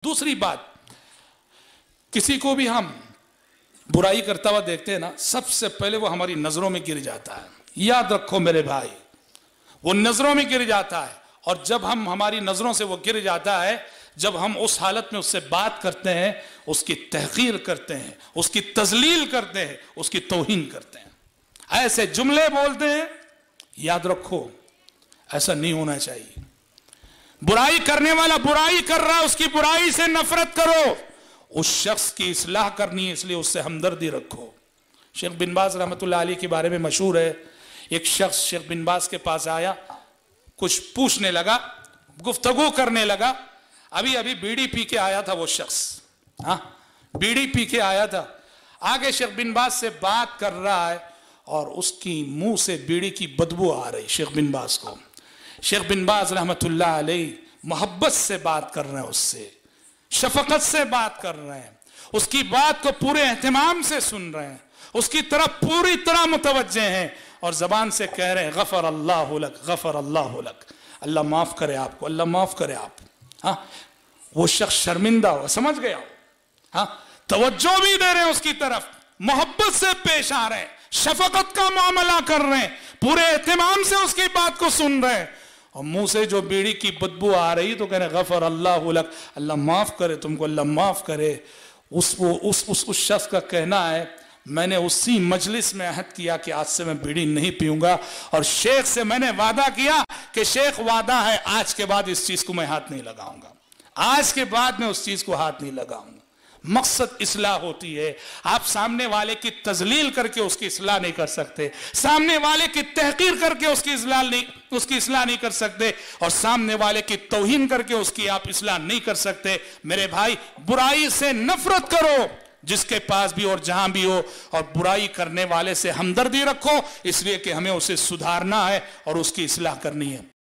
दूसरी बात, किसी को भी हम बुराई करता हुआ देखते हैं ना, सबसे पहले वो हमारी नजरों में गिर जाता है। याद रखो मेरे भाई, वो नजरों में गिर जाता है, और जब हम हमारी नजरों से वो गिर जाता है, जब हम उस हालत में उससे बात करते हैं, उसकी तहकीर करते हैं, उसकी तजलील करते हैं, उसकी तौहीन करते हैं, ऐसे जुमले बोलते हैं, याद रखो ऐसा नहीं होना चाहिए। बुराई करने वाला बुराई कर रहा है, उसकी बुराई से नफरत करो। उस शख्स की इस्लाह करनी है, इसलिए उससे हमदर्दी रखो। शेख बिन बाज रहमतुल्लाह अलैह के बारे में मशहूर है, एक शख्स शेख बिन बाज के पास आया, कुछ पूछने लगा, गुफ्तगू करने लगा। अभी अभी बीड़ी पी के आया था वो शख्स, बीड़ी पी के आया था। आगे शेख बिन बाज से बात कर रहा है और उसकी मुंह से बीड़ी की बदबू आ रही शेख बिन बाज को। शेख बिन बाज रहमतुल्लाह अलैह मोहब्बत से बात कर रहे हैं, उससे शफकत से बात कर रहे हैं, उसकी बात को पूरे एहतमाम से सुन रहे हैं, उसकी तरफ पूरी तरह मुतवज्जे हैं, और जबान से कह रहे हैं गफर अल्लाहु लक, गफर अल्लाहु लक, अल्लाह माफ करे आपको, अल्लाह माफ करे आप। वो शख्स शर्मिंदा हो, समझ गया हो, तवज्जो भी दे रहे हैं उसकी तरफ, मोहब्बत से पेश आ रहे हैं, शफकत का मामला कर रहे हैं, पूरे एहतमाम से उसकी बात को सुन रहे हैं, और मुंह से जो बीड़ी की बदबू आ रही तो कह रहे गफर अल्लाहु लक, अल्लाह माफ करे तुमको, अल्लाह माफ करे। उस शख्स का कहना है, मैंने उसी मजलिस में अहद किया कि आज से मैं बीड़ी नहीं पीऊंगा, और शेख से मैंने वादा किया कि शेख वादा है आज के बाद इस चीज को मैं हाथ नहीं लगाऊंगा, आज के बाद मैं उस चीज को हाथ नहीं लगाऊंगा। मकसद इस्लाह होती है। आप सामने वाले की तजलील करके उसकी इस्लाह नहीं कर सकते, सामने वाले की तहकीर करके उसकी इस्लाह नहीं कर सकते, और सामने वाले की तौहीन करके उसकी आप इस्लाह नहीं कर सकते। मेरे भाई, बुराई से नफरत करो जिसके पास भी और जहां भी हो, और बुराई करने वाले से हमदर्दी रखो, इसलिए कि हमें उसे सुधारना है और उसकी इस्लाह करनी है।